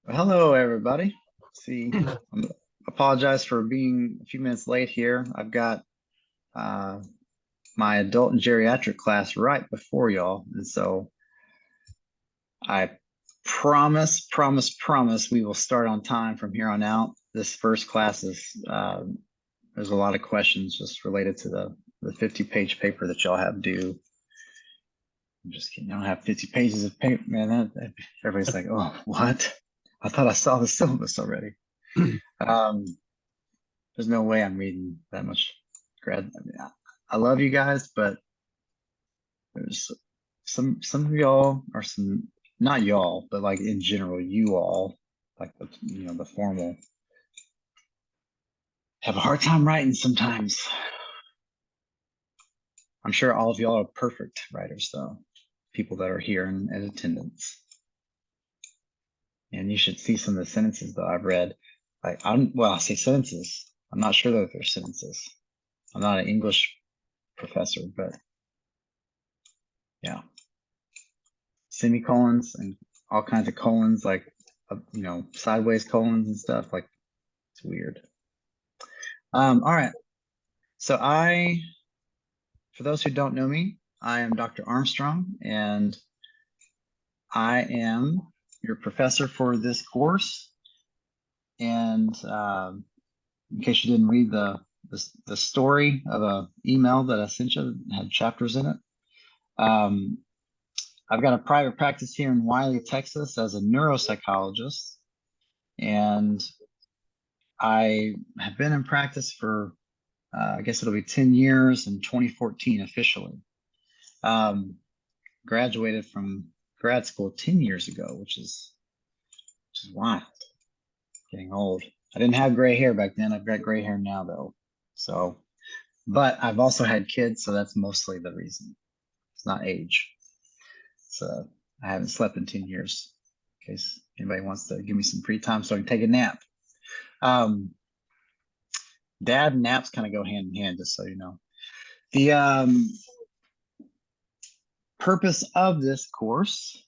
Well, hello, everybody. See, I apologize for being a few minutes late here. I've got uh, my adult and geriatric class right before y'all, and so I promise we will start on time from here on out. This first class is there's a lot of questions just related to the 50-page paper that y'all have due. I'm just kidding. I don't have 50 pages of paper, man. Everybody's like, oh, what? I thought I saw the syllabus already. Um, There's no way I'm reading that much grad. I mean, I love you guys, but there's some of y'all are some not y'all, but like in general, you all like the formal have a hard time writing sometimes. I'm sure all of y'all are perfect writers though, people that are here in attendance. And you should see some of the sentences that I've read. Like I say sentences. I'm not sure that they're sentences. I'm not an English professor, but yeah. Semicolons and all kinds of colons, like sideways colons and stuff. Like it's weird. All right. So for those who don't know me, I am Dr. Armstrong, and I am your professor for this course. And in case you didn't read the story of a email that I sent you, that had chapters in it. Um, I've got a private practice here in Wiley, Texas, as a neuropsychologist, and I have been in practice for, I guess it'll be 10 years in 2014 officially. Graduated from grad school 10 years ago, which is wild, getting old. I didn't have gray hair back then. I've got gray hair now though. So, but I've also had kids, so that's mostly the reason. It's not age. So I haven't slept in 10 years, in case anybody wants to give me some free time so I can take a nap. Um, Dad and naps kind of go hand in hand, just so you know. The purpose of this course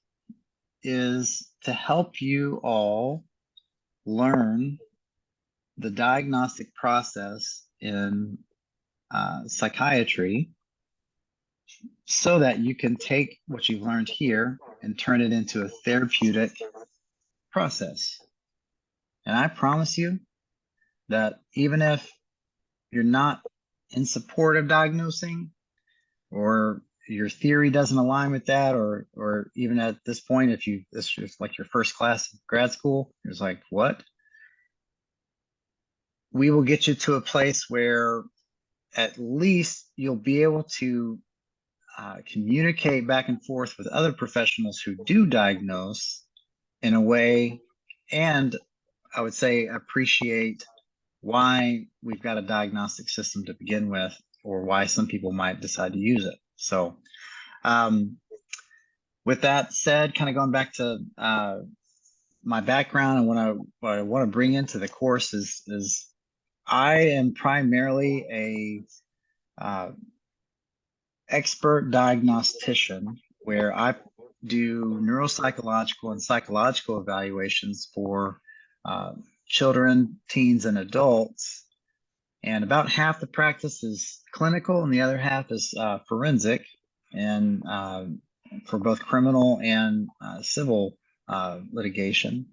is to help you all learn the diagnostic process in psychiatry so that you can take what you've learned here and turn it into a therapeutic process. And I promise you that even if you're not in support of diagnosing, or your theory doesn't align with that, or even at this point, if this is like your first class of grad school, it's like, what? We will get you to a place where at least you'll be able to communicate back and forth with other professionals who do diagnose in a way, and I would say appreciate why we've got a diagnostic system to begin with, or why some people might decide to use it. So, with that said, kind of going back to my background and what I want to bring into the course is I am primarily a expert diagnostician where I do neuropsychological and psychological evaluations for children, teens, and adults. And about half the practice is clinical, and the other half is forensic, and for both criminal and civil litigation.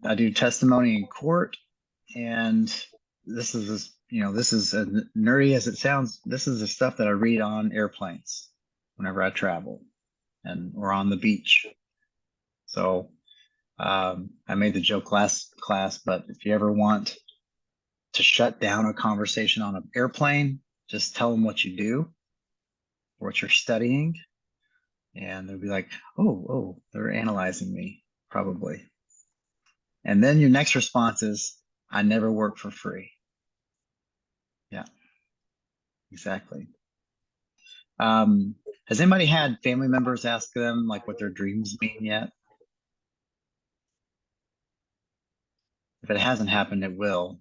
I do testimony in court, and this is this is as nerdy as it sounds. This is the stuff that I read on airplanes whenever I travel or on the beach. So I made the joke last class, but if you ever want to shut down a conversation on an airplane, just tell them what you do, what you're studying, and they'll be like, oh, they're analyzing me, probably. And then your next response is, I never work for free. Yeah, exactly. Has anybody had family members ask them like what their dreams mean yet? If it hasn't happened, it will.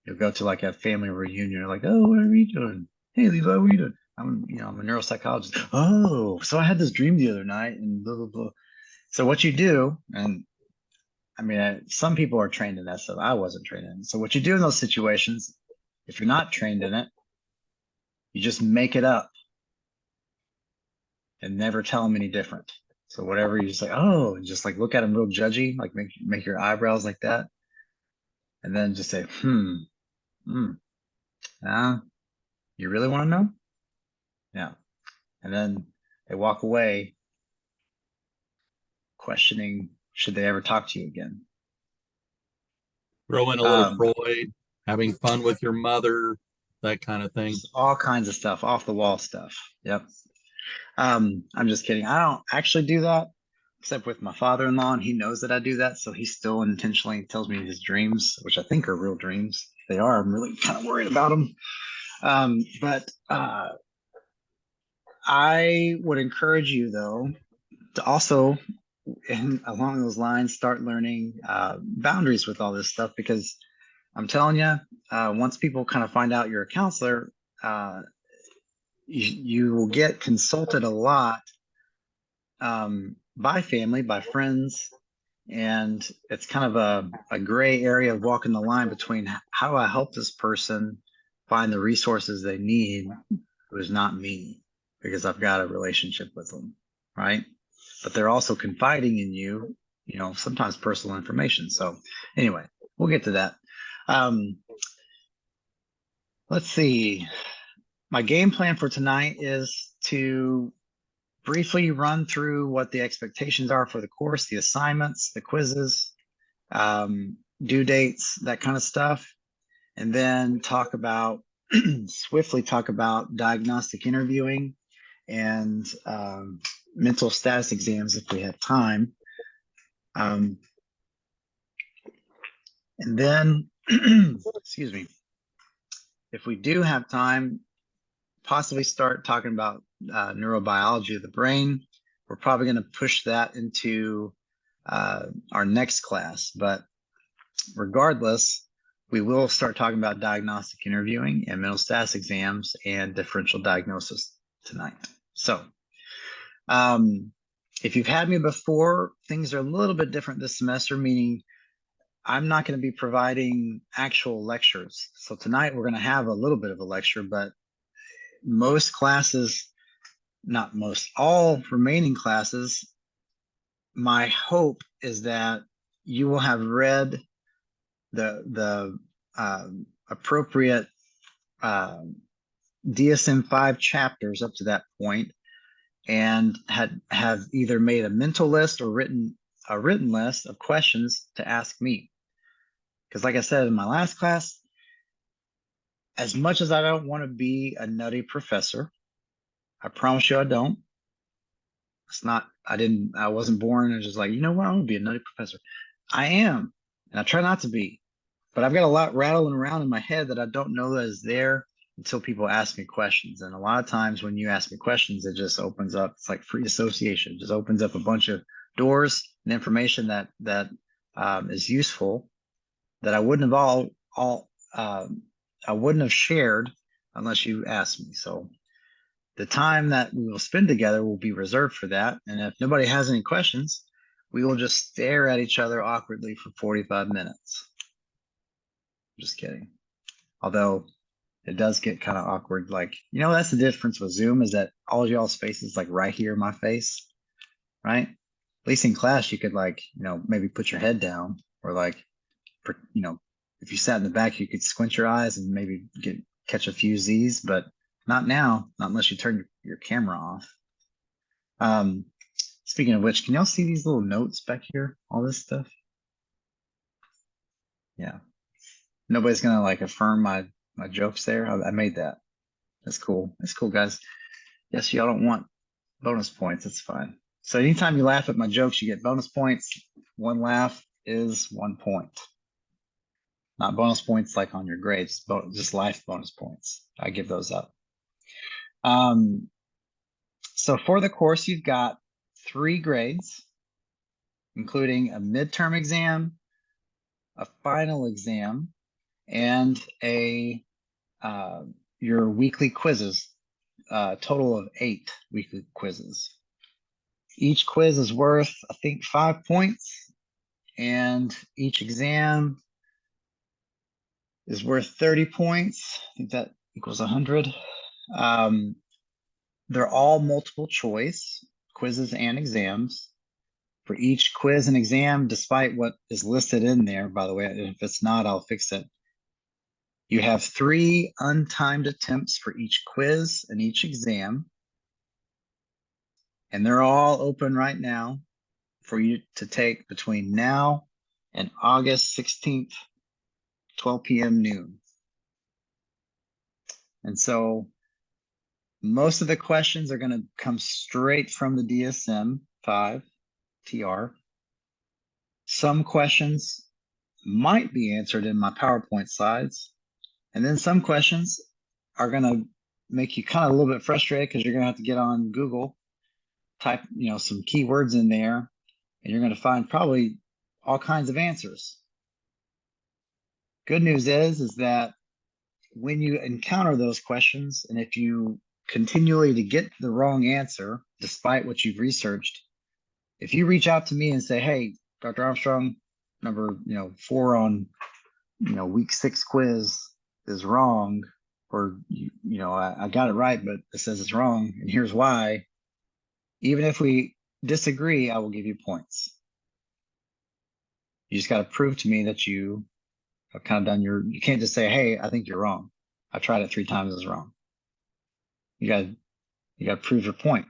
You'll go to like a family reunion, you're like, oh, what are you doing? Hey, Levi, what are you doing? I'm a neuropsychologist. Oh, so I had this dream the other night and blah, blah, blah. So what you do, and I mean, some people are trained in that stuff. I wasn't trained in it. So what you do in those situations, if you're not trained in it, you just make it up and never tell them any different. So whatever you say, oh, and just like look at them real judgy, like make your eyebrows like that, and then just say, ah, you really want to know? Yeah. And then they walk away questioning, should they ever talk to you again? Throw in a little Freud, having fun with your mother, that kind of thing. All kinds of stuff, off the wall stuff. Yep. I'm just kidding. I don't actually do that, except with my father-in-law, and he knows that I do that, so he still intentionally tells me his dreams, which I think are real dreams. If they are, I'm really kind of worried about them. But I would encourage you, though, to also, along those lines, start learning boundaries with all this stuff, because I'm telling you, once people kind of find out you're a counselor, you will get consulted a lot by family, by friends, and it's kind of a gray area of walking the line between how do I help this person find the resources they need, who is not me, because I've got a relationship with them, right? But they're also confiding in you, sometimes personal information. So anyway, we'll get to that. Let's see. My game plan for tonight is to briefly run through what the expectations are for the course, the assignments, the quizzes, due dates, that kind of stuff, and then swiftly talk about diagnostic interviewing and mental status exams if we have time. And then, excuse me, if we do have time, possibly start talking about neurobiology of the brain. We're probably going to push that into our next class, but regardless, we will start talking about diagnostic interviewing and mental status exams and differential diagnosis tonight. So if you've had me before, things are a little bit different this semester, meaning I'm not going to be providing actual lectures. So tonight we're going to have a little bit of a lecture, but most classes, not most, all remaining classes, my hope is that you will have read the appropriate DSM-5 chapters up to that point, and have either made a mental list or written a written list of questions to ask me. Because like I said in my last class, as much as I don't want to be a nutty professor, I promise you I don't. It's not, I wasn't born and just like, you know what, I'm gonna be a nutty professor. I am, and I try not to be, but I've got a lot rattling around in my head that I don't know that is there until people ask me questions. And a lot of times when you ask me questions, it just opens up, it's like free association, it just opens up a bunch of doors and information that is useful that I wouldn't have I wouldn't have shared unless you asked me. So the time that we will spend together will be reserved for that. And if nobody has any questions, we will just stare at each other awkwardly for 45 minutes. Just kidding. Although it does get kind of awkward. Like, that's the difference with Zoom, is that all y'all's faces like right here in my face, right? At least in class, you could maybe put your head down, or if you sat in the back, you could squint your eyes and maybe catch a few Z's, but not now, not unless you turn your camera off. Speaking of which, can y'all see these little notes back here? All this stuff? Yeah. Nobody's gonna affirm my jokes there. I made that. That's cool. That's cool, guys. Yes, y'all don't want bonus points. That's fine. So anytime you laugh at my jokes, you get bonus points. One laugh is 1 point. Not bonus points like on your grades, but just life bonus points. I give those up. So for the course, you've got 3 grades, including a midterm exam, a final exam, and your weekly quizzes, total of 8 weekly quizzes. Each quiz is worth, I think, 5 points, and each exam is worth 30 points. I think that equals 100. They're all multiple choice quizzes and exams. For each quiz and exam, despite what is listed in there, by the way, if it's not, I'll fix it. You have 3 untimed attempts for each quiz and each exam. And they're all open right now for you to take between now and August 16th, 12 p.m. noon. And so most of the questions are going to come straight from the DSM-5 TR. Some questions might be answered in my PowerPoint slides. And then some questions are going to make you kind of a little bit frustrated because you're going to have to get on Google, type, some keywords in there, and you're going to find probably all kinds of answers. Good news is that when you encounter those questions, and if you continually to get the wrong answer, despite what you've researched, if you reach out to me and say, hey, Dr. Armstrong, number 4 on week 6 quiz is wrong, or I got it right, but it says it's wrong, and here's why. Even if we disagree, I will give you points. You just got to prove to me that you have kind of done you can't just say, hey, I think you're wrong. I tried it 3 times, it's wrong. You got to prove your point.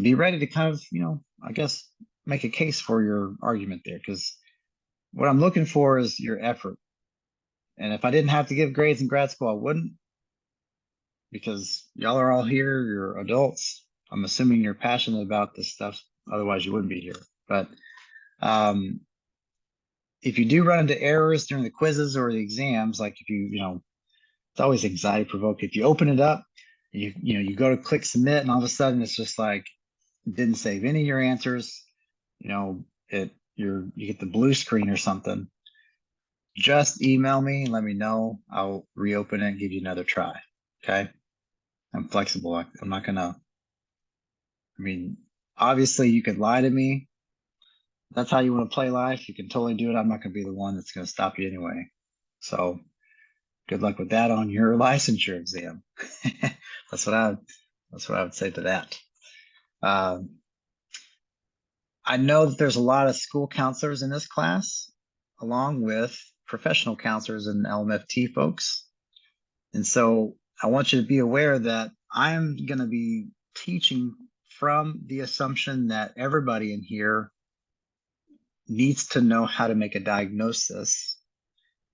Be ready to kind of, I guess, make a case for your argument there, because what I'm looking for is your effort. And if I didn't have to give grades in grad school, I wouldn't, because y'all are all here, you're adults. I'm assuming you're passionate about this stuff. Otherwise, you wouldn't be here. But if you do run into errors during the quizzes or the exams, like if it's always anxiety provoking. If you open it up, you go to click submit, and all of a sudden it's just like it didn't save any of your answers. You get the blue screen or something. Just email me and let me know. I'll reopen it and give you another try. Okay. I'm flexible. I'm not gonna, obviously you could lie to me. That's how you want to play life. You can totally do it. I'm not gonna be the one that's gonna stop you anyway. So good luck with that on your licensure exam. That's what I would say to that. I know that there's a lot of school counselors in this class, along with professional counselors and LMFT folks. And so I want you to be aware that I'm going to be teaching from the assumption that everybody in here needs to know how to make a diagnosis,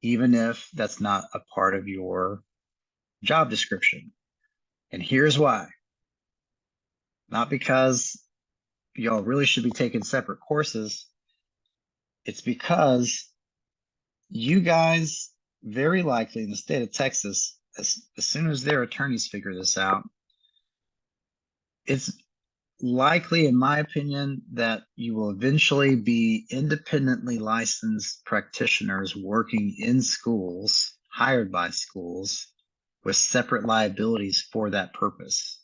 even if that's not a part of your job description. And here's why. Not because y'all really should be taking separate courses. It's because you guys, very likely in the state of Texas, as soon as their attorneys figure this out, it's likely, in my opinion, that you will eventually be independently licensed practitioners working in schools, hired by schools, with separate liabilities for that purpose.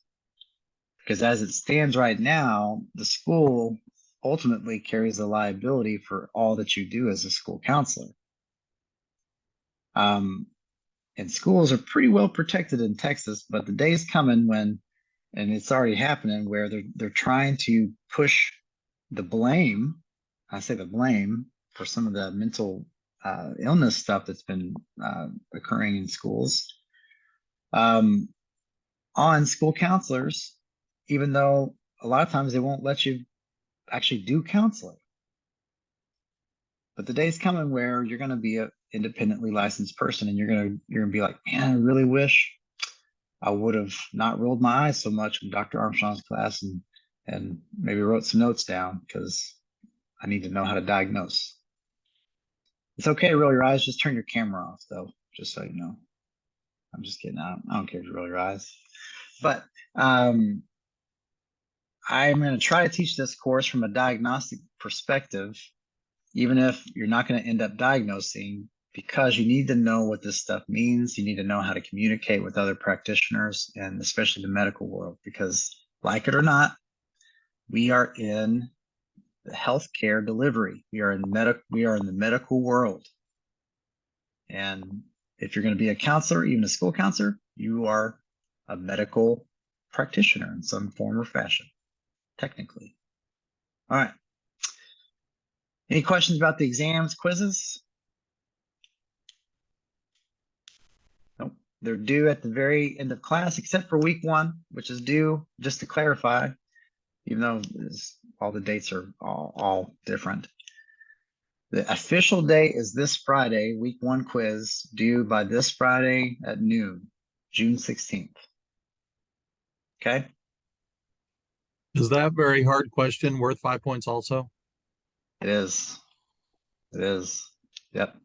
Because as it stands right now, the school ultimately carries the liability for all that you do as a school counselor. And schools are pretty well protected in Texas, but the day's coming when, and it's already happening, where they're trying to push the blame. I say the blame for some of the mental illness stuff that's been occurring in schools on school counselors, even though a lot of times they won't let you actually do counseling. But the day's coming where you're going to be an independently licensed person, and you're going to be like, man, I really wish I would have not rolled my eyes so much in Dr. Armstrong's class and maybe wrote some notes down, because I need to know how to diagnose. It's okay to roll your eyes. Just turn your camera off, though, just so you know. I'm just kidding. I don't care if you roll your eyes. But I'm going to try to teach this course from a diagnostic perspective, even if you're not going to end up diagnosing, because you need to know what this stuff means. You need to know how to communicate with other practitioners, and especially the medical world, because like it or not, we are in the healthcare delivery. We are in the medical world. And if you're going to be a counselor, even a school counselor, you are a medical practitioner in some form or fashion, technically. All right. Any questions about the exams, quizzes? Nope. They're due at the very end of class, except for week 1, which is due, just to clarify, even though all the dates are all different. The official date is this Friday, week 1 quiz, due by this Friday at noon, June 16th. Okay? Is that very hard question worth 5 points also? It is. It is. Yep.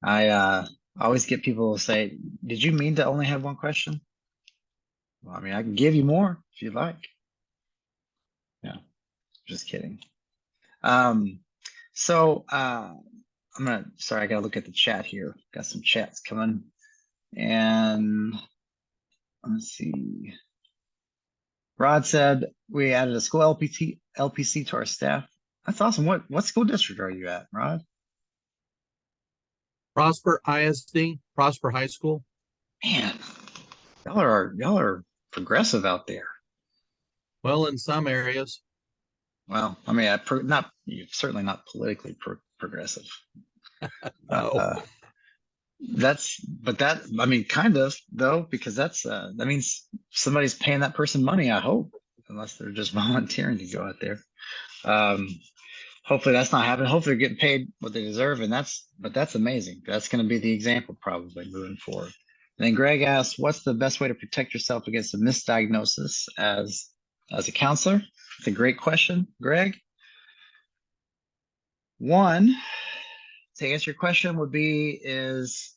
I always get people to say, did you mean to only have 1 question? Well, I mean, I can give you more if you'd like. Yeah, just kidding. So sorry, I gotta look at the chat here. Got some chats coming. And let's see. Rod said we added a school LPC to our staff. That's awesome. What school district are you at, Rod? Prosper ISD, Prosper High School. Man, y'all are progressive out there. Well, in some areas. Well, I mean, certainly not politically progressive. No. I mean, kind of though, because that means somebody's paying that person money, I hope, unless they're just volunteering to go out there. Hopefully that's not happening. Hopefully they're getting paid what they deserve, but that's amazing. That's going to be the example probably moving forward. And then Greg asks, what's the best way to protect yourself against a misdiagnosis as a counselor? It's a great question, Greg. One, to answer your question is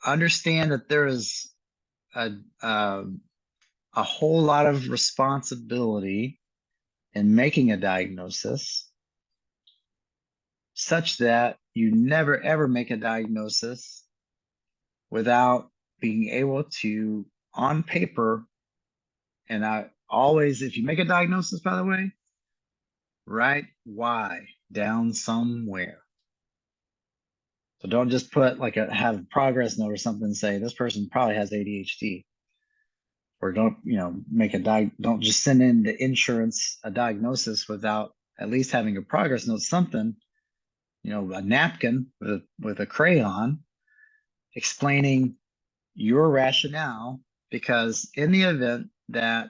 understand that there is a whole lot of responsibility in making a diagnosis, such that you never ever make a diagnosis without being able to, on paper, and I always, if you make a diagnosis, by the way, write why down somewhere. So don't just put have a progress note or something and say this person probably has ADHD. Or don't don't just send in the insurance a diagnosis without at least having a progress note, something, a napkin with a crayon explaining your rationale, because in the event that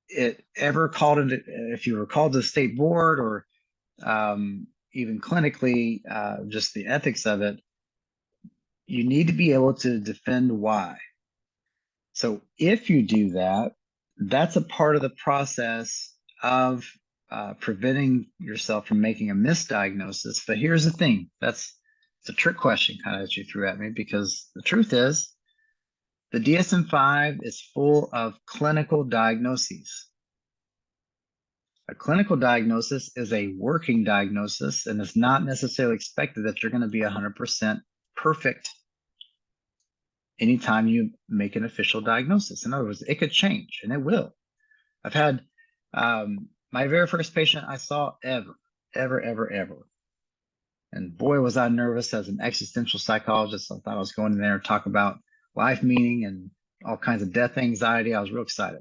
it ever called into, if you were called to the state board or even clinically, just the ethics of it, you need to be able to defend why. So if you do that, that's a part of the process of preventing yourself from making a misdiagnosis. But here's the thing, it's a trick question kind of that you threw at me, because the truth is the DSM-5 is full of clinical diagnoses. A clinical diagnosis is a working diagnosis, and it's not necessarily expected that you're going to be 100% perfect anytime you make an official diagnosis. In other words, it could change, and it will. I've had my very first patient I saw ever. And boy, was I nervous as an existential psychologist. I thought I was going in there to talk about life meaning and all kinds of death anxiety. I was real excited,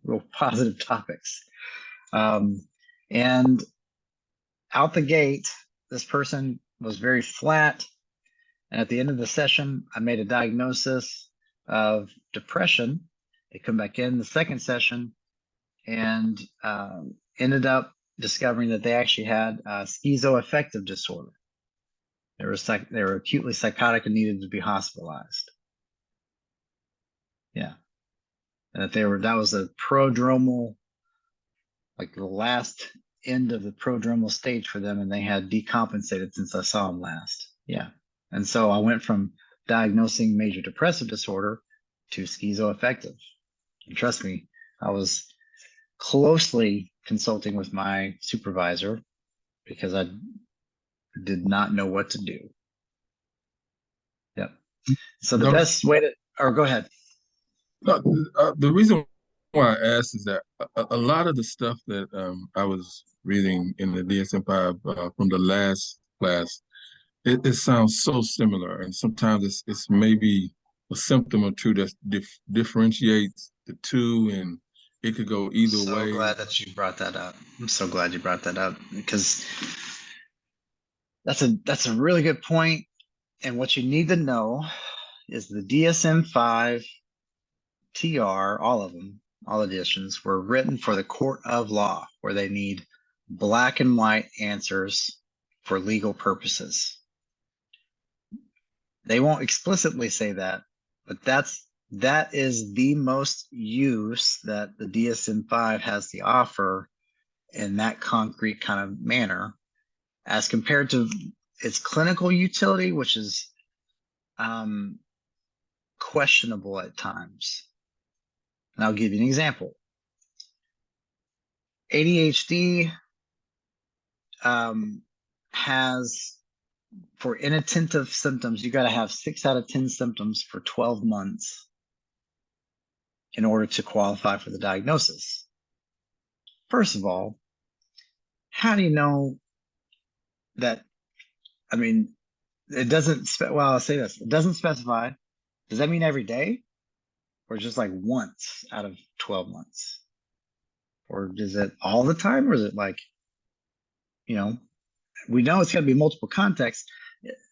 real positive topics. And out the gate, this person was very flat. And at the end of the session, I made a diagnosis of depression. They come back in the second session and ended up discovering that they actually had schizoaffective disorder. They were acutely psychotic and needed to be hospitalized. Yeah. And that was a prodromal, like the last end of the prodromal stage for them, and they had decompensated since I saw them last. Yeah. And so I went from diagnosing major depressive disorder to schizoaffective. And trust me, I was closely consulting with my supervisor because I did not know what to do. Yep. So the best way to, or go ahead. No, the reason why I asked is that a lot of the stuff that I was reading in the DSM-5 from the last class, it sounds so similar, and sometimes it's maybe a symptom or two that differentiates the two, and it could go either So way. glad that you brought that up. I'm so glad you brought that up because that's a really good point. And what you need to know is the DSM-5 TR, all of them, all editions, were written for the court of law, where they need black and white answers for legal purposes. They won't explicitly say that, but that is the most use that the DSM-5 has to offer in that concrete kind of manner, as compared to its clinical utility, which is questionable at times. And I'll give you an example. ADHD has, for inattentive symptoms, you got to have 6 out of 10 symptoms for 12 months in order to qualify for the diagnosis. First of all, how do you know that? I mean, it doesn't, well, I'll say this, it doesn't specify. Does that mean every day? Or just like once out of 12 months? Or is it all the time? Or is it like, you know, we know it's got to be multiple contexts,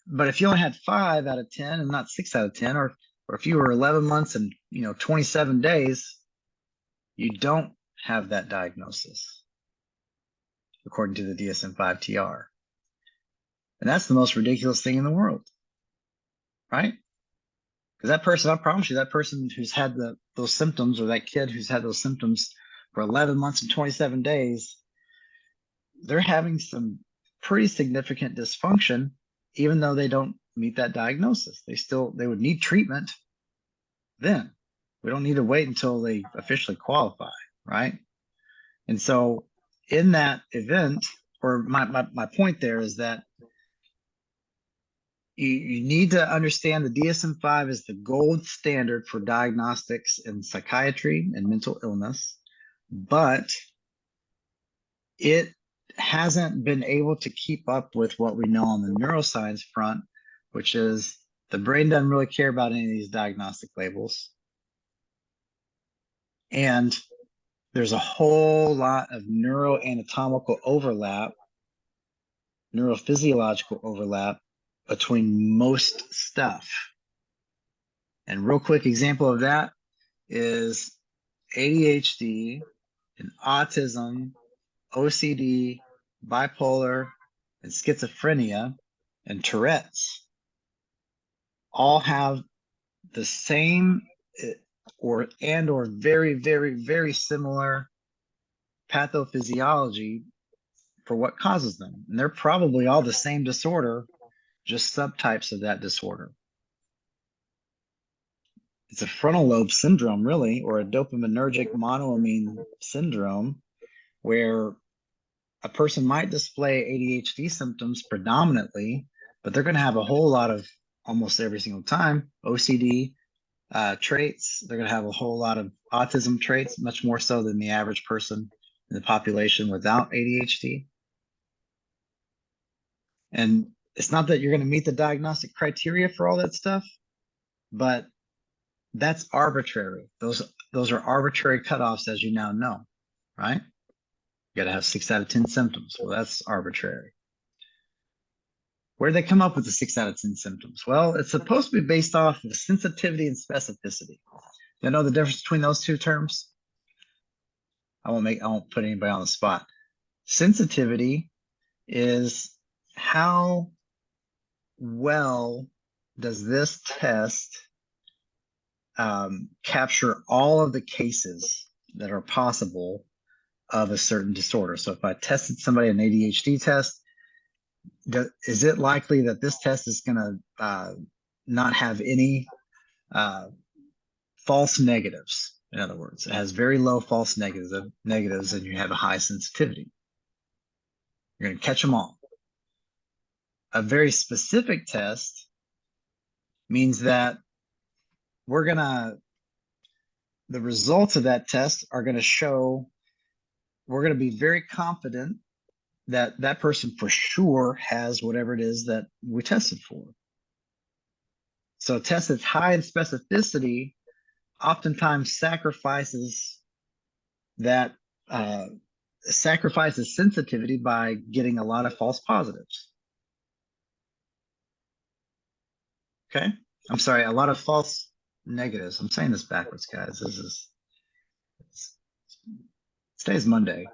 but if you only had 5 out of 10 and not 6 out of 10, or if you were 11 months and 27 days, you don't have that diagnosis according to the DSM-5 TR. And that's the most ridiculous thing in the world, right? Because that person, I promise you, that person who's had those symptoms, or that kid who's had those symptoms for 11 months and 27 days, they're having some pretty significant dysfunction, even though they don't meet that diagnosis. They would need treatment then. We don't need to wait until they officially qualify, right? And so in that event, or my point there is that you need to understand the DSM-5 is the gold standard for diagnostics in psychiatry and mental illness, but it hasn't been able to keep up with what we know on the neuroscience front, which is the brain doesn't really care about any of these diagnostic labels. And there's a whole lot of neuroanatomical overlap, neurophysiological overlap between most stuff. And real quick example of that is ADHD and autism, OCD, bipolar, and schizophrenia, and Tourette's all have the same or very, very, very similar pathophysiology for what causes them. And they're probably all the same disorder, just subtypes of that disorder. It's a frontal lobe syndrome, really, or a dopaminergic monoamine syndrome, where a person might display ADHD symptoms predominantly, but they're going to have a whole lot of, almost every single time, OCD traits. They're going to have a whole lot of autism traits, much more so than the average person in the population without ADHD. And it's not that you're going to meet the diagnostic criteria for all that stuff, but that's arbitrary. Those are arbitrary cutoffs, as you now know, right? You got to have 6 out of 10 symptoms. Well, that's arbitrary. Where did they come up with the 6 out of 10 symptoms? Well, it's supposed to be based off of sensitivity and specificity. You know the difference between those two terms? I won't put anybody on the spot. Sensitivity is how well does this test capture all of the cases that are possible of a certain disorder. So if I tested somebody an ADHD test, is it likely that this test is going to not have any false negatives? In other words, it has very low false negatives, and you have a high sensitivity. You're going to catch them all. A very specific test means that we're going to the results of that test are going to show, we're going to be very confident that that person for sure has whatever it is that we tested for. So a test that's high in specificity oftentimes sacrifices that sacrifices sensitivity by getting a lot of false positives. Okay, I'm sorry, a lot of false negatives. I'm saying this backwards, guys. Today's Monday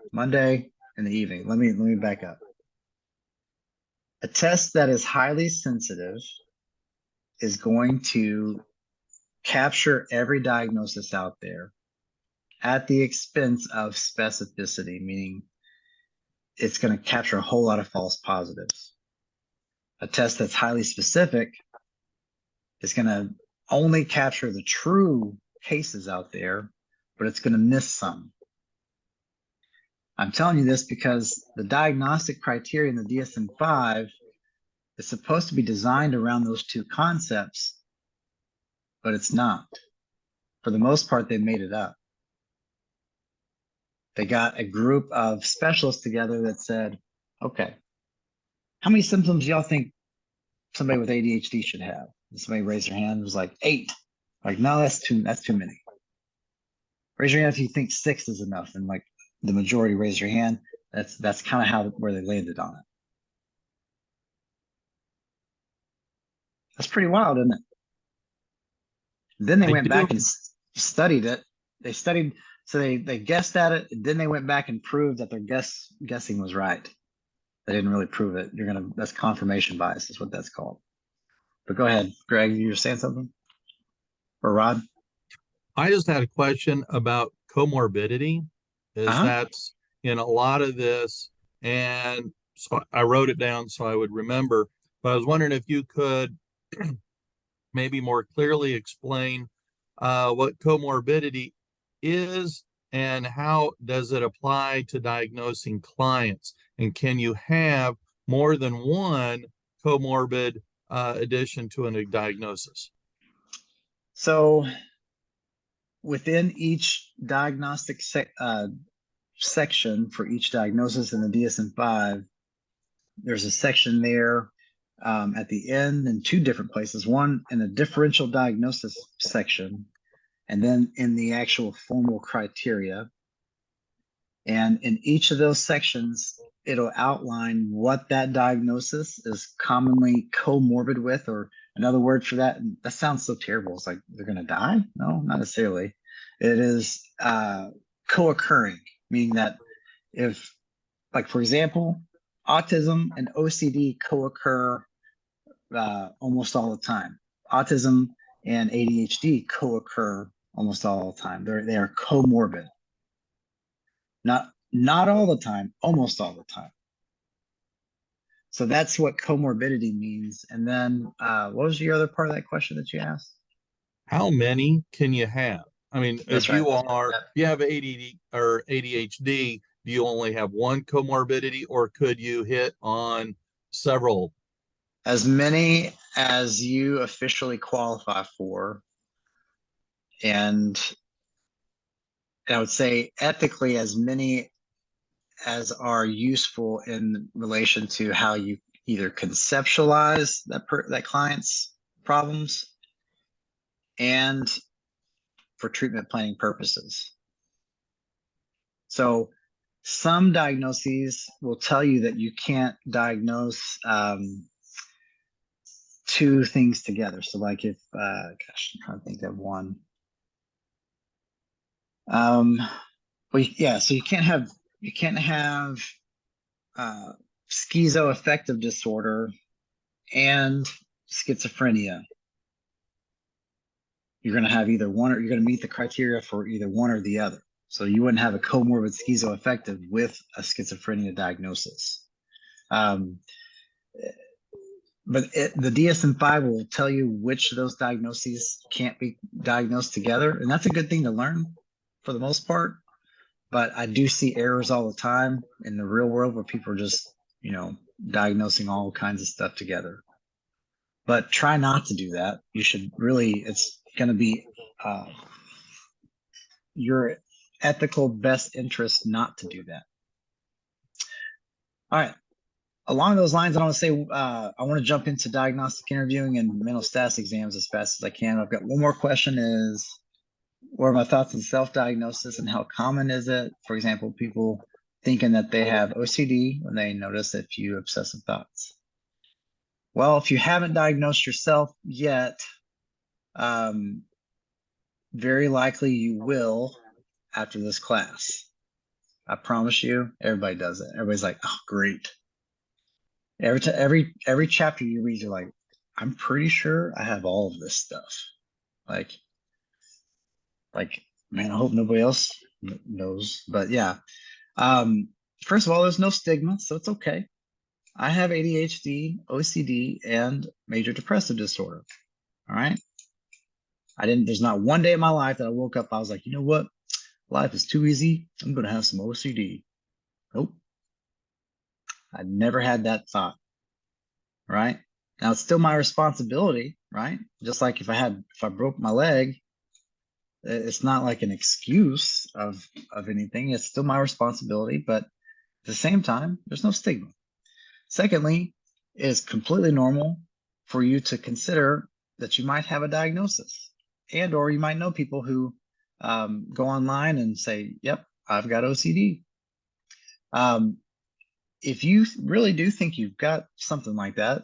in the evening. Let me back up. A test that is highly sensitive is going to capture every diagnosis out there at the expense of specificity, meaning it's going to capture a whole lot of false positives. A test that's highly specific is going to only capture the true cases out there, but it's going to miss some. I'm telling you this because the diagnostic criteria in the DSM-5 is supposed to be designed around those two concepts, but it's not. For the most part, they made it up. They got a group of specialists together that said, okay, how many symptoms y'all think somebody with ADHD should have? And somebody raised their hand. It was like 8. Like, no, that's too many. Raise your hand if you think 6 is enough. And like the majority raised your hand. That's kind of where they landed on it. That's pretty wild, isn't it? Then they went back and studied it. They studied, so they guessed at it. And then they went back and proved that their guessing was right. They didn't really prove it. That's confirmation bias is what that's called. But go ahead, Greg, you were saying something? Or Rod? I just had a question about comorbidity. That's in a lot of this, and so I wrote it down so I would remember, but I was wondering if you could maybe more clearly explain what comorbidity is and how does it apply to diagnosing clients, and can you have more than one comorbid addition to a diagnosis? So within each diagnostic section for each diagnosis in the DSM-5, there's a section there at the end in 2 different places, one in the differential diagnosis section, and then in the actual formal criteria. And in each of those sections, it'll outline what that diagnosis is commonly comorbid with, or another word for that. That sounds so terrible. It's like they're going to die? No, not necessarily. It is co-occurring, meaning that if, like, for example, autism and OCD co-occur almost all the time. Autism and ADHD co-occur almost all the time. They are comorbid. Not all the time, almost all the time. So that's what comorbidity means. And then what was your other part of that question that you asked? How many can you have? I mean, That's if right. if you have ADD or ADHD, do you only have one comorbidity, or could you hit on several? As many as you officially qualify for. And I would say ethically as many as are useful in relation to how you either conceptualize that client's problems and for treatment planning purposes. So some diagnoses will tell you that you can't diagnose 2 things together. So like if, gosh, I'm trying to think of one. Well, yeah, so you can't have schizoaffective disorder and schizophrenia. You're going to have either one, or you're going to meet the criteria for either one or the other. So you wouldn't have a comorbid schizoaffective with a schizophrenia diagnosis. But the DSM-5 will tell you which of those diagnoses can't be diagnosed together. And that's a good thing to learn for the most part. But I do see errors all the time in the real world where people are just, diagnosing all kinds of stuff together. But try not to do that. You should really, it's going to be your ethical best interest not to do that. All right. Along those lines, I want to say I want to jump into diagnostic interviewing and mental status exams as fast as I can. I've got one more question: is what are my thoughts on self-diagnosis and how common is it? For example, people thinking that they have OCD when they notice a few obsessive thoughts. Well, if you haven't diagnosed yourself yet, very likely you will after this class. I promise you, everybody does it. Everybody's like, oh, great. Every chapter you read, you're like, I'm pretty sure I have all of this stuff. Like, man, I hope nobody else knows. But yeah, first of all, there's no stigma, so it's okay. I have ADHD, OCD, and major depressive disorder. All right. There's not one day in my life that I woke up, I was like, you know what? Life is too easy. I'm going to have some OCD. Nope. I never had that thought. Right. Now it's still my responsibility, right? Just like if I broke my leg, it's not like an excuse of anything. It's still my responsibility, but at the same time, there's no stigma. Secondly, it is completely normal for you to consider that you might have a diagnosis, and or you might know people who go online and say, yep, I've got OCD. If you really do think you've got something like that,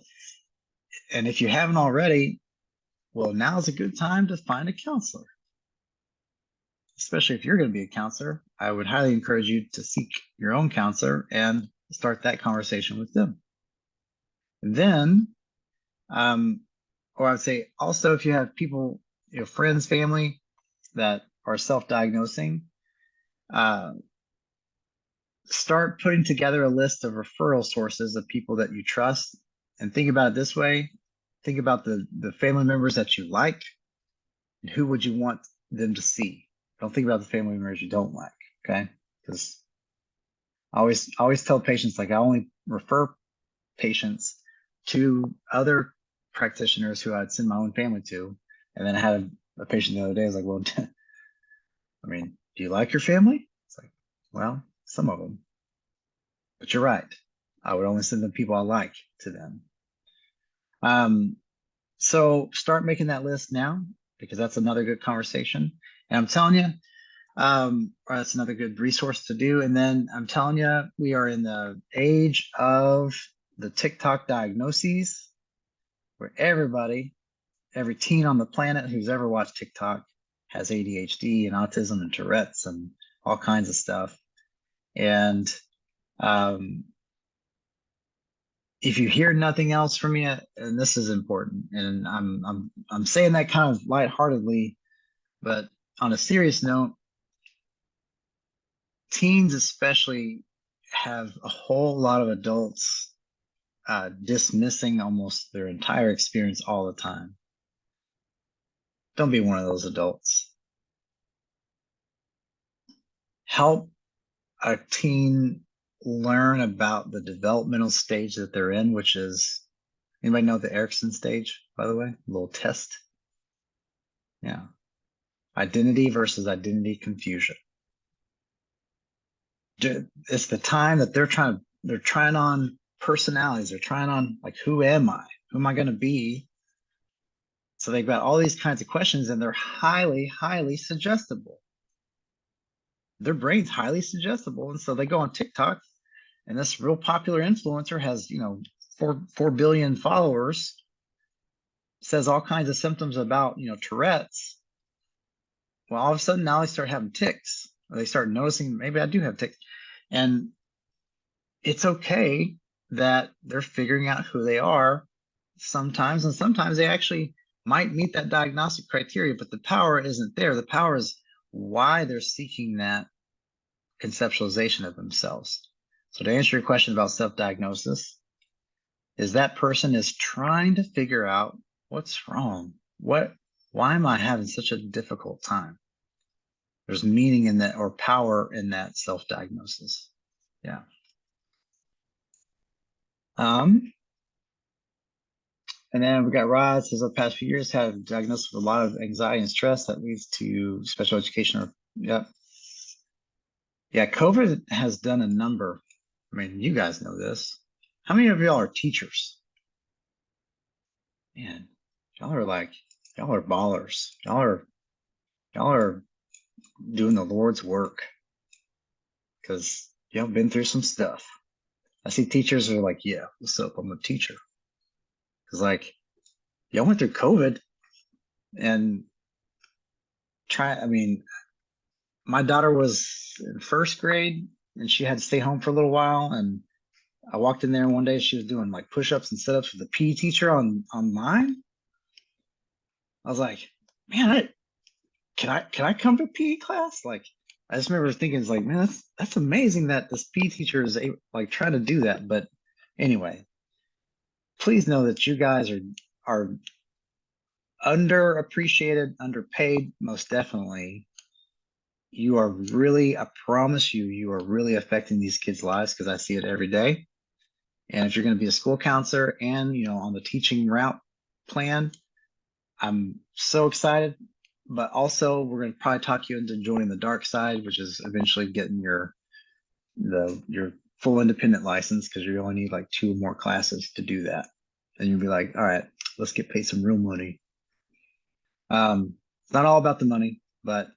and if you haven't already, well, now's a good time to find a counselor. Especially if you're going to be a counselor, I would highly encourage you to seek your own counselor and start that conversation with them. And then, or I would say also, if you have people, friends, family that are self-diagnosing, start putting together a list of referral sources of people that you trust, and think about it this way. Think about the family members that you like, and who would you want them to see. Don't think about the family members you don't like, okay? Because I always tell patients, like, I only refer patients to other practitioners who I'd send my own family to. And then I had a patient the other day, I was like, well, I mean, do you like your family? It's like, well, some of them. But you're right. I would only send the people I like to them. So start making that list now, because that's another good conversation. And I'm telling you, or that's another good resource to do. And then I'm telling you, we are in the age of the TikTok diagnoses, where every teen on the planet who's ever watched TikTok has ADHD and autism and Tourette's and all kinds of stuff. And if you hear nothing else from me, and this is important, and I'm saying that kind of lightheartedly, but on a serious note, teens especially have a whole lot of adults dismissing almost their entire experience all the time. Don't be one of those adults. Help a teen learn about the developmental stage that they're in, which is, anybody know the Erickson stage, by the way? A little test. Yeah. Identity versus identity confusion. It's the time that they're trying on personalities. They're trying on, like, who am I? Who am I going to be? So they've got all these kinds of questions, and they're highly, highly suggestible. Their brain's highly suggestible. And so they go on TikTok, and this real popular influencer has, 4 billion followers, says all kinds of symptoms about, Tourette's. Well, all of a sudden now they start having tics, or they start noticing, maybe I do have tics. And it's okay that they're figuring out who they are sometimes, and sometimes they actually might meet that diagnostic criteria, but the power isn't there. The power is why they're seeking that conceptualization of themselves. So to answer your question about self-diagnosis, is that person is trying to figure out what's wrong. Why am I having such a difficult time? There's meaning in that, or power in that self-diagnosis. Yeah. And then we got Rod says, the past few years have diagnosed with a lot of anxiety and stress that leads to special education or Yep. Yeah, COVID has done a number. I mean, you guys know this. How many of y'all are teachers? Man, y'all are like, y'all are ballers. Y'all are doing the Lord's work because y'all been through some stuff. I see teachers are like, yeah, what's up? I'm a teacher. Because like, y'all went through COVID and I mean, my daughter was in first grade and she had to stay home for a little while. And I walked in there one day, she was doing like push-ups and sit-ups with the PE teacher online. I was like, man, can I come to PE class? Like, I just remember thinking, it's like, man, that's amazing that this PE teacher is like trying to do that. But anyway, please know that you guys are underappreciated, underpaid, most definitely. You are really, I promise you, you are really affecting these kids' lives because I see it every day. And if you're going to be a school counselor and on the teaching route plan, I'm so excited. But also, we're going to probably talk you into joining the dark side, which is eventually getting your full independent license because you only need like 2 more classes to do that. And you'll be like, all right, let's get paid some real money. It's not all about the money, but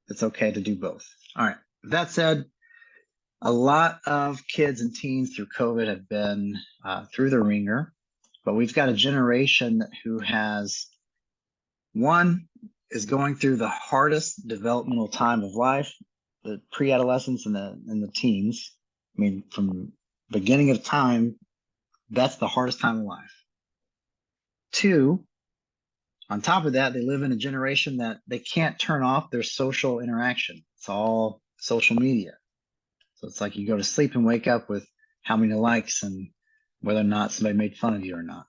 it's okay to do both. All right. With that said, a lot of kids and teens through COVID have been through the ringer, but we've got a generation who is going through the hardest developmental time of life, the pre-adolescence and the teens. I mean, from beginning of time, that's the hardest time of life. 2, on top of that, they live in a generation that they can't turn off their social interaction. It's all social media. So it's like you go to sleep and wake up with how many likes and whether or not somebody made fun of you or not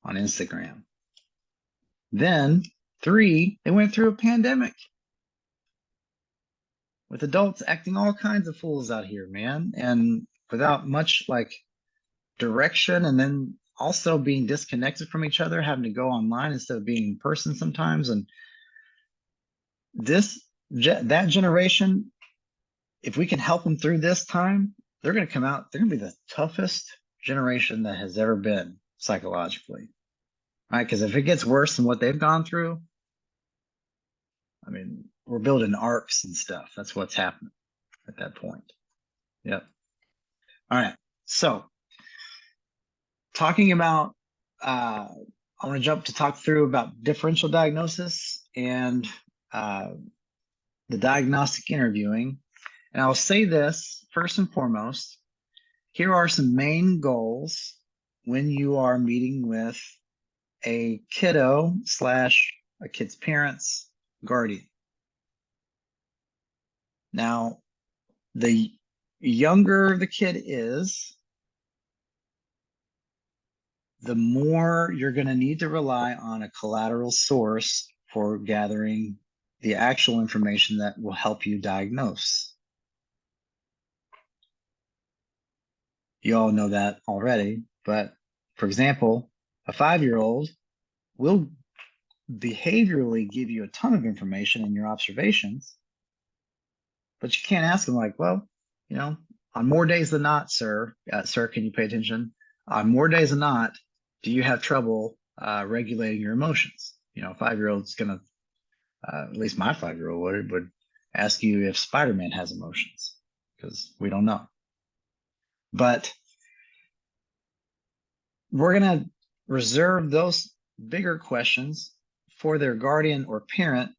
on Instagram. Then 3, they went through a pandemic with adults acting all kinds of fools out here, man, and without much like direction, and then also being disconnected from each other, having to go online instead of being in person sometimes. And that generation, if we can help them through this time, they're going to come out, they're going to be the toughest generation that has ever been psychologically, right? Because if it gets worse than what they've gone through, I mean, we're building arcs and stuff. That's what's happening at that point. Yep. All right. So talking about, I want to jump to talk through about differential diagnosis and the diagnostic interviewing. And I'll say this first and foremost, here are some main goals when you are meeting with a kiddo / a kid's parents, guardian. Now, the younger the kid is, the more you're going to need to rely on a collateral source for gathering the actual information that will help you diagnose. You all know that already, but for example, a 5-year-old will behaviorally give you a ton of information in your observations, but you can't ask them like, well, on more days than not, sir, can you pay attention? On more days than not, do you have trouble regulating your emotions? A 5-year-old's gonna, at least my 5-year-old would ask you if Spider-Man has emotions, because we don't know. But we're gonna reserve those bigger questions for their guardian or parent.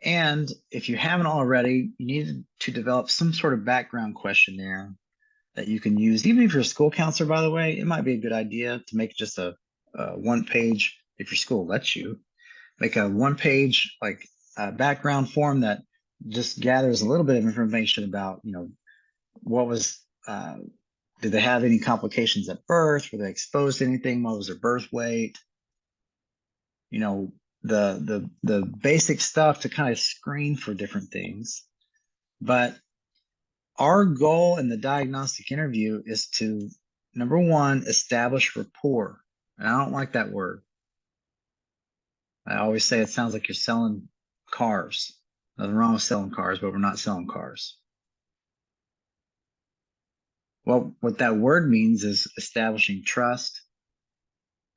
And if you haven't already, you need to develop some sort of background questionnaire that you can use. Even if you're a school counselor, by the way, it might be a good idea to make just a 1-page, if your school lets you, make a 1-page like background form that just gathers a little bit of information about, what was, did they have any complications at birth? Were they exposed to anything? What was their birth weight? The basic stuff to kind of screen for different things. But our goal in the diagnostic interview is to, number 1, establish rapport. And I don't like that word. I always say it sounds like you're selling cars. Nothing wrong with selling cars, but we're not selling cars. Well, what that word means is establishing trust,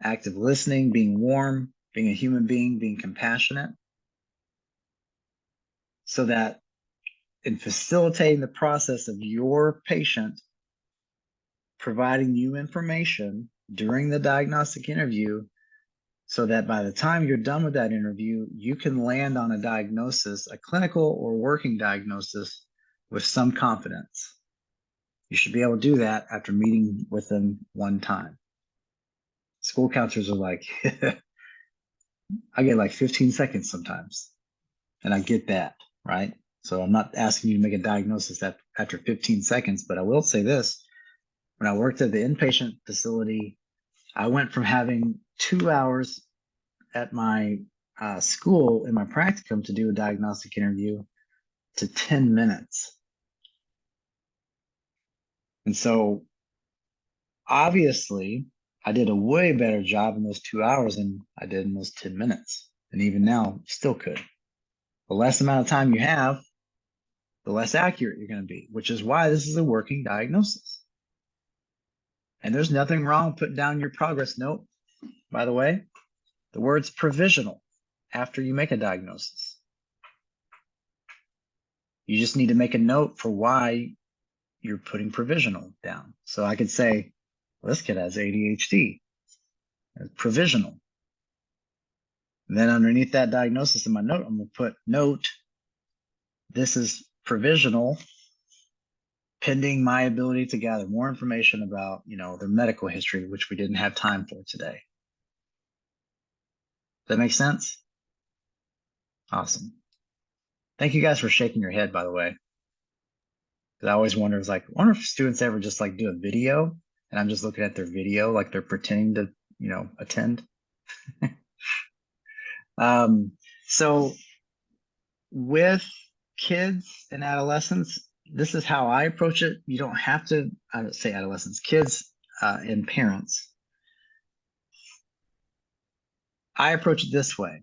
active listening, being warm, being a human being, being compassionate, so that in facilitating the process of your patient providing you information during the diagnostic interview, so that by the time you're done with that interview, you can land on a diagnosis, a clinical or working diagnosis, with some confidence. You should be able to do that after meeting with them one time. School counselors are like, I get like 15 seconds sometimes, and I get that, right? So I'm not asking you to make a diagnosis after 15 seconds, but I will say this. When I worked at the inpatient facility, I went from having 2 hours at my school in my practicum to do a diagnostic interview to 10 minutes. And so obviously I did a way better job in those 2 hours than I did in those 10 minutes. And even now, still could. The less amount of time you have, the less accurate you're going to be, which is why this is a working diagnosis. And there's nothing wrong with putting down your progress note. By the way, the word's provisional after you make a diagnosis. You just need to make a note for why you're putting provisional down. So I could say, well, this kid has ADHD. It's provisional. And then underneath that diagnosis in my note, I'm going to put note, this is provisional, pending my ability to gather more information about, their medical history, which we didn't have time for today. Does that make sense? Awesome. Thank you guys for shaking your head, by the way. Because I always wonder, I wonder if students ever just like do a video and I'm just looking at their video like they're pretending to, attend. So with kids and adolescents, this is how I approach it. You don't have to, I would say adolescents, kids and parents. I approach it this way.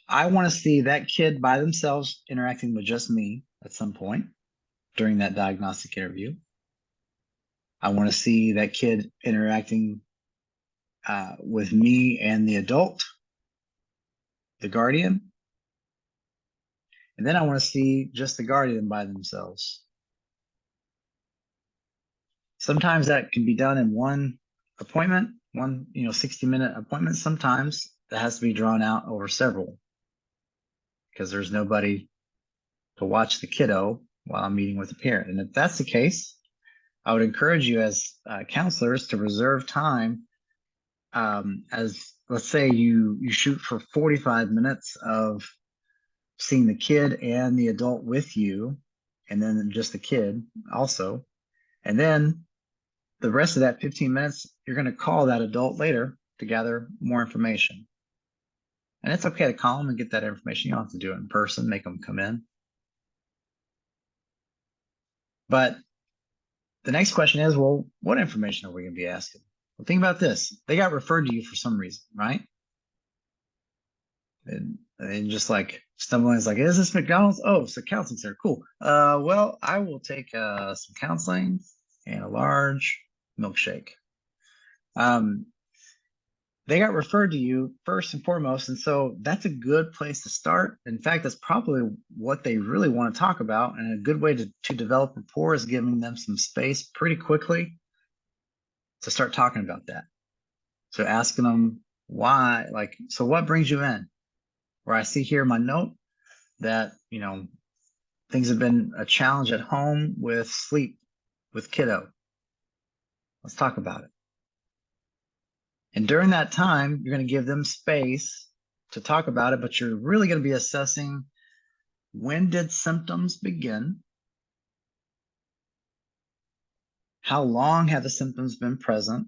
I want to see that kid by themselves interacting with just me at some point during that diagnostic interview. I want to see that kid interacting with me and the adult, the guardian. And then I want to see just the guardian by themselves. Sometimes that can be done in one appointment, 60-minute appointment. Sometimes that has to be drawn out over several because there's nobody to watch the kiddo while I'm meeting with the parent. And if that's the case, I would encourage you as counselors to reserve time. As let's say you shoot for 45 minutes of seeing the kid and the adult with you, and then just the kid also. And then the rest of that 15 minutes, you're going to call that adult later to gather more information. And it's okay to call them and get that information. You don't have to do it in person, make them come in. But the next question is, well, what information are we going to be asking? Well, think about this. They got referred to you for some reason, right? And just like stumbling, is like, is this McDonald's? Oh, it's a counseling center. Cool. Well, I will take some counseling and a large milkshake. They got referred to you first and foremost, and so that's a good place to start. In fact, that's probably what they really want to talk about, and a good way to develop rapport is giving them some space pretty quickly to start talking about that. So asking them why, so what brings you in? Where I see here in my note that, things have been a challenge at home with sleep, with kiddo. Let's talk about it. And during that time, you're going to give them space to talk about it, but you're really going to be assessing, when did symptoms begin? How long have the symptoms been present?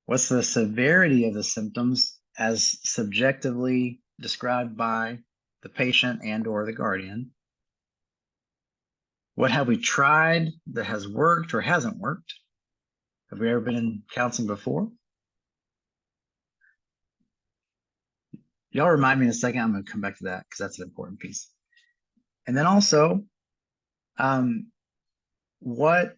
What's the severity of the symptoms as subjectively described by the patient and or the guardian? What have we tried that has worked or hasn't worked? Have we ever been in counseling before? Y'all remind me in a second. I'm going to come back to that because that's an important piece. And then also, what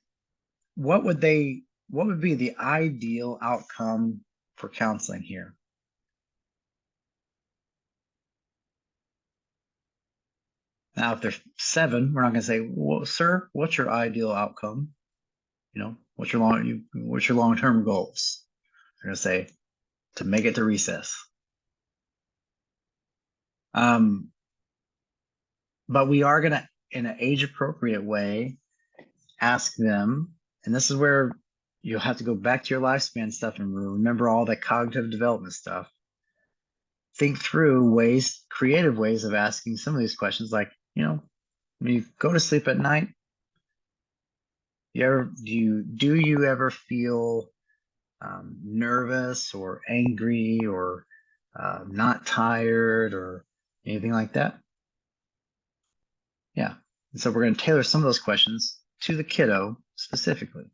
would be the ideal outcome for counseling here? Now, if they're 7, we're not going to say, well, sir, what's your ideal outcome? What's your long-term goals? We're going to say to make it to recess. But we are going to, in an age-appropriate way, ask them, and this is where you'll have to go back to your lifespan stuff and remember all that cognitive development stuff. Think through creative ways of asking some of these questions, like, when you go to sleep at night, do you ever feel nervous or angry or not tired or anything like that? Yeah. And so we're going to tailor some of those questions to the kiddo specifically.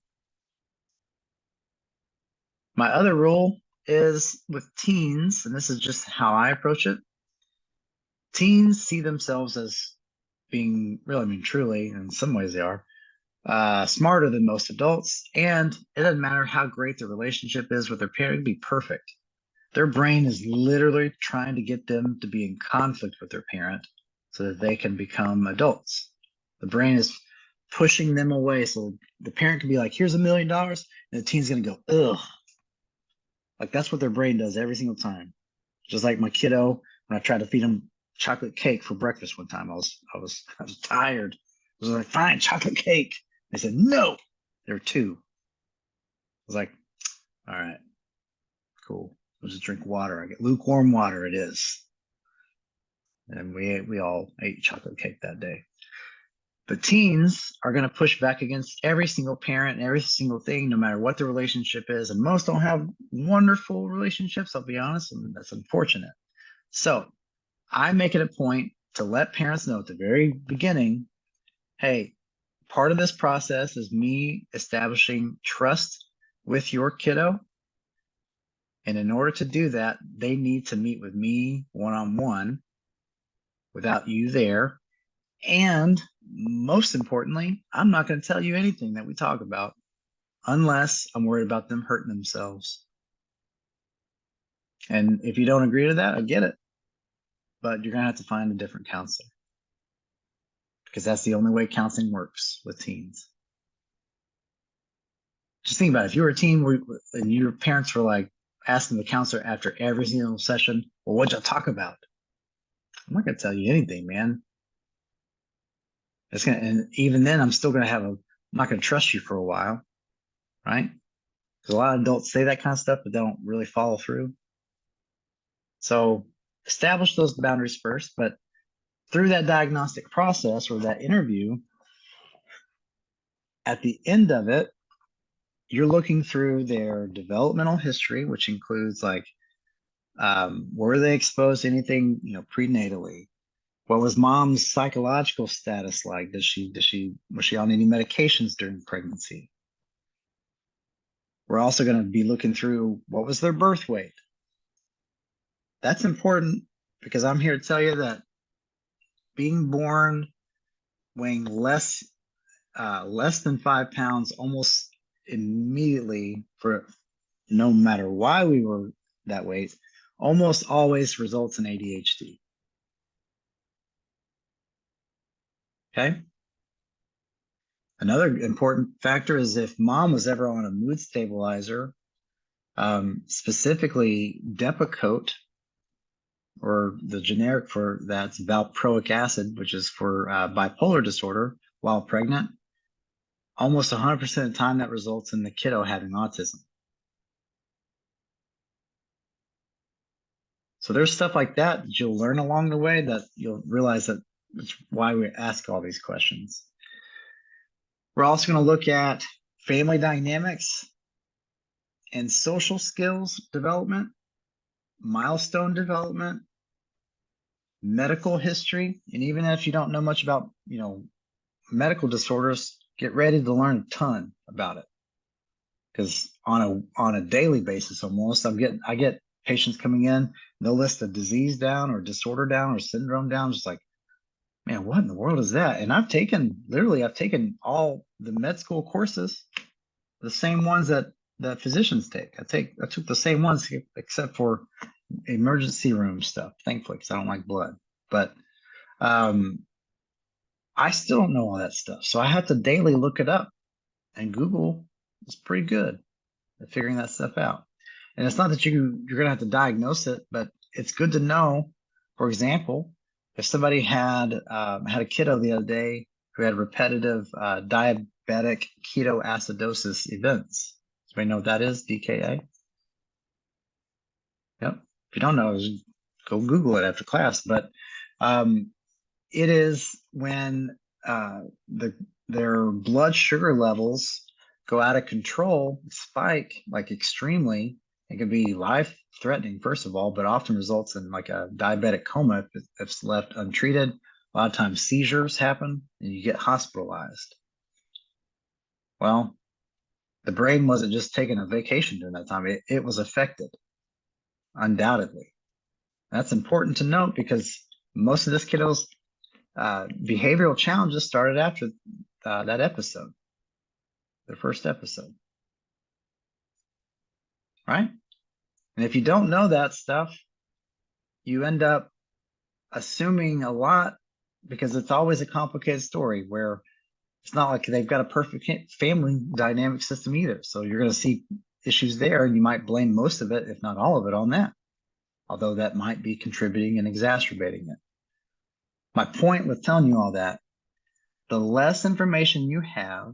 My other rule is with teens, and this is just how I approach it. Teens see themselves as being really, truly, in some ways they are, smarter than most adults. And it doesn't matter how great the relationship is with their parent, it'd be perfect. Their brain is literally trying to get them to be in conflict with their parent so that they can become adults. The brain is pushing them away. So the parent can be like, here's $1 million. And the teen's going to go, ugh. Like that's what their brain does every single time. Just like my kiddo, when I tried to feed him chocolate cake for breakfast one time, I was tired. I was like, fine, chocolate cake. They said, no, there were 2. I was like, all right, cool. I'll just drink water. I get lukewarm water. It is. And we all ate chocolate cake that day. The teens are going to push back against every single parent and every single thing, no matter what the relationship is. And most don't have wonderful relationships, I'll be honest, and that's unfortunate. So I make it a point to let parents know at the very beginning, hey, part of this process is me establishing trust with your kiddo. And in order to do that, they need to meet with me one-on-one without you there. And most importantly, I'm not going to tell you anything that we talk about unless I'm worried about them hurting themselves. And if you don't agree to that, I get it. But you're going to have to find a different counselor because that's the only way counseling works with teens. Just think about it. If you were a teen and your parents were like asking the counselor after every single session, well, what'd y'all talk about? I'm not going to tell you anything, man. And even then, I'm not going to trust you for a while, right? Because a lot of adults say that kind of stuff, but they don't really follow through. So establish those boundaries first, but through that diagnostic process or that interview, at the end of it, you're looking through their developmental history, which includes like, were they exposed to anything, prenatally? What was mom's psychological status like? Was she on any medications during pregnancy? We're also going to be looking through what was their birth weight. That's important because I'm here to tell you that being born weighing less than 5 pounds almost immediately, for no matter why we were that weight, almost always results in ADHD. Okay. Another important factor is if mom was ever on a mood stabilizer, specifically Depakote, or the generic for that's valproic acid, which is for bipolar disorder while pregnant, almost 100% of the time that results in the kiddo having autism. So there's stuff like that you'll learn along the way that you'll realize that it's why we ask all these questions. We're also going to look at family dynamics and social skills development, milestone development, medical history. And even if you don't know much about, medical disorders, get ready to learn a ton about it. Because on a daily basis almost, I get patients coming in, they'll list a disease down or disorder down or syndrome down. Just like, man, what in the world is that? And I've taken all the med school courses, the same ones that physicians take. I took the same ones except for emergency room stuff, thankfully, because I don't like blood. But I still don't know all that stuff. So I have to daily look it up, and Google is pretty good at figuring that stuff out. And it's not that you're going to have to diagnose it, but it's good to know. For example, if somebody had a kiddo the other day who had repetitive diabetic ketoacidosis events. Does anybody know what that is? DKA? Yep. If you don't know, just go Google it after class. But it is when their blood sugar levels go out of control, spike like extremely. It can be life-threatening, first of all, but often results in like a diabetic coma if it's left untreated. A lot of times seizures happen and you get hospitalized. Well, the brain wasn't just taking a vacation during that time. It was affected, undoubtedly. That's important to note because most of this kiddo's behavioral challenges started after that episode, the first episode. Right? And if you don't know that stuff, you end up assuming a lot because it's always a complicated story where it's not like they've got a perfect family dynamic system either. So you're going to see issues there, and you might blame most of it, if not all of it, on that, although that might be contributing and exacerbating it. My point with telling you all that, the less information you have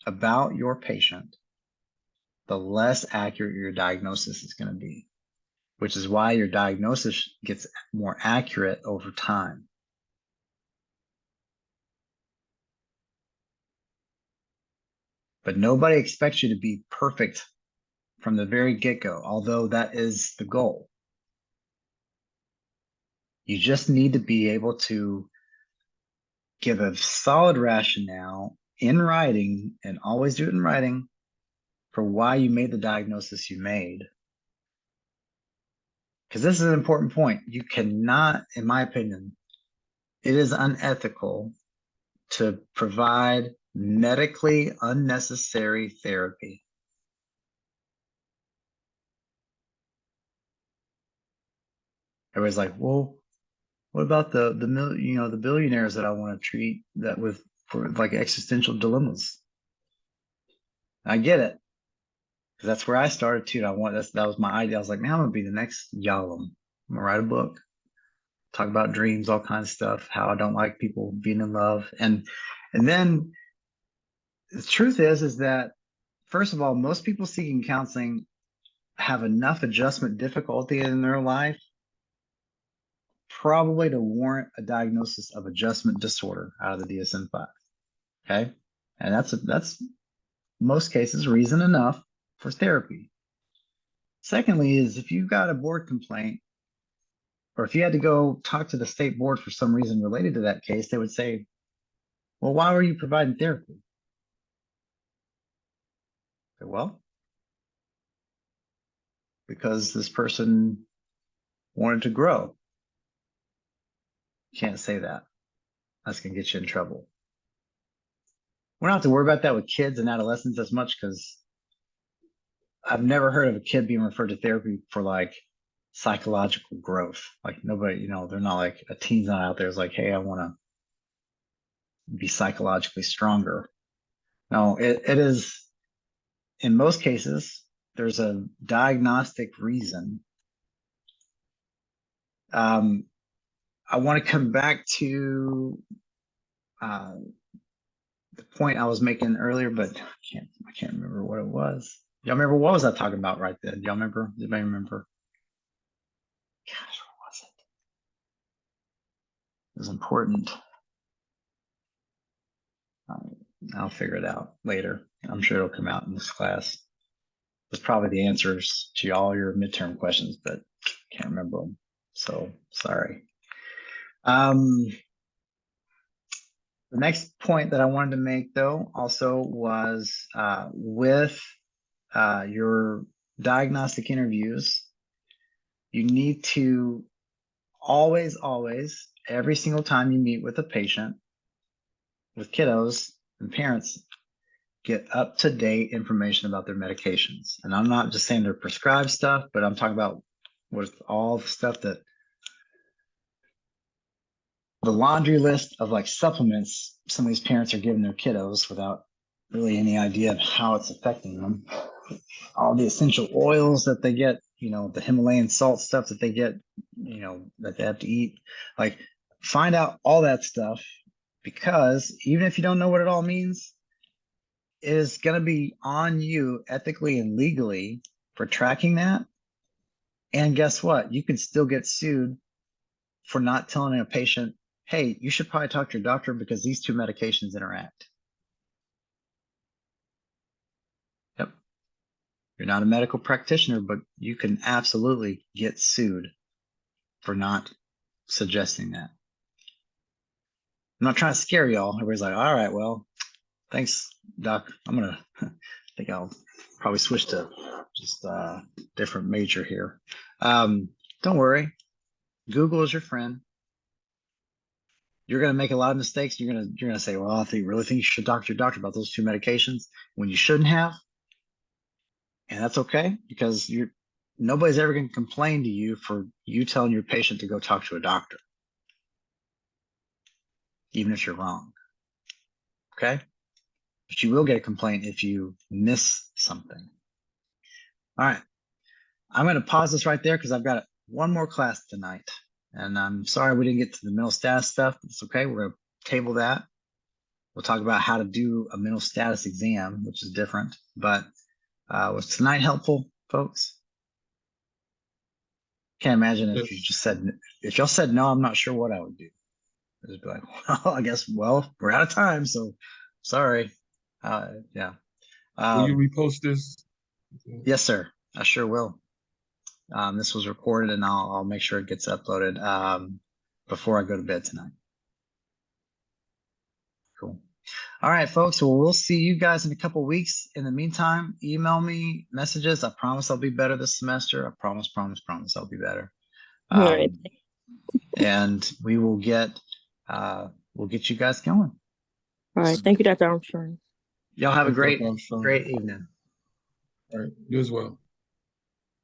about your patient, the less accurate your diagnosis is going to be, which is why your diagnosis gets more accurate over time. But nobody expects you to be perfect from the very get-go, although that is the goal. You just need to be able to give a solid rationale in writing, and always do it in writing, for why you made the diagnosis you made. Because this is an important point. You cannot, in my opinion, it is unethical to provide medically unnecessary therapy. Everybody's like, well, what about the billionaires that I want to treat for like existential dilemmas? I get it, because that's where I started too. That was my idea. I was like, man, I'm gonna be the next Yalom. I'm gonna write a book, talk about dreams, all kinds of stuff, how I don't like people being in love. And then the truth is that, first of all, most people seeking counseling have enough adjustment difficulty in their life probably to warrant a diagnosis of adjustment disorder out of the DSM-5. Okay. And that's most cases reason enough for therapy. Secondly, is if you've got a board complaint, or if you had to go talk to the state board for some reason related to that case, they would say, well, why were you providing therapy? Well, because this person wanted to grow. You can't say that. That's going to get you in trouble. We don't have to worry about that with kids and adolescents as much, because I've never heard of a kid being referred to therapy for like psychological growth. Like nobody, they're not like a teen's not out there is like, hey, I want to be psychologically stronger. No, it is, in most cases, there's a diagnostic reason. I want to come back to the point I was making earlier, but I can't remember what it was. Y'all remember, what was I talking about right then? Y'all remember? Does anybody remember? Gosh, what was it? It was important. I'll figure it out later. I'm sure it'll come out in this class. It's probably the answers to all your midterm questions, but can't remember them. So sorry. The next point that I wanted to make, though, also was with your diagnostic interviews, you need to always, every single time you meet with a patient, with kiddos and parents, get up-to-date information about their medications. And I'm not just saying they're prescribed stuff, but I'm talking about with all the stuff that the laundry list of like supplements some of these parents are giving their kiddos without really any idea of how it's affecting them. All the essential oils that they get, the Himalayan salt stuff that they get, that they have to eat. Like, find out all that stuff, because even if you don't know what it all means, it is going to be on you ethically and legally for tracking that. And guess what? You can still get sued for not telling a patient, hey, you should probably talk to your doctor because these two medications interact. Yep. You're not a medical practitioner, but you can absolutely get sued for not suggesting that. I'm not trying to scare y'all. Everybody's like, all right, well, thanks, doc. I think I'll probably switch to just a different major here. Don't worry. Google is your friend. You're going to make a lot of mistakes. You're going to say, well, really think you should talk to your doctor about those two medications when you shouldn't have. And that's okay, because nobody's ever going to complain to you for you telling your patient to go talk to a doctor, even if you're wrong. Okay? But you will get a complaint if you miss something. All right. I'm going to pause this right there because I've got one more class tonight. And I'm sorry we didn't get to the mental status stuff. It's okay. We're going to table that. We'll talk about how to do a mental status exam, which is different. But was tonight helpful, folks? Can't imagine if you just said, if y'all said no, I'm not sure what I would do. I'd just be like, well, I guess, we're out of time, so sorry. Yeah. Will you repost this? Yes, sir. I sure will. This was recorded, and I'll make sure it gets uploaded before I go to bed tonight. Cool. All right, folks. Well, we'll see you guys in a couple weeks. In the meantime, email me messages. I promise I'll be better this semester. I promise I'll be better. All right. And we will we'll get you guys going. All right. Thank you, Dr. Armstrong. Y'all have a Thanks, great Dr. Armstrong. evening. All right. You as well.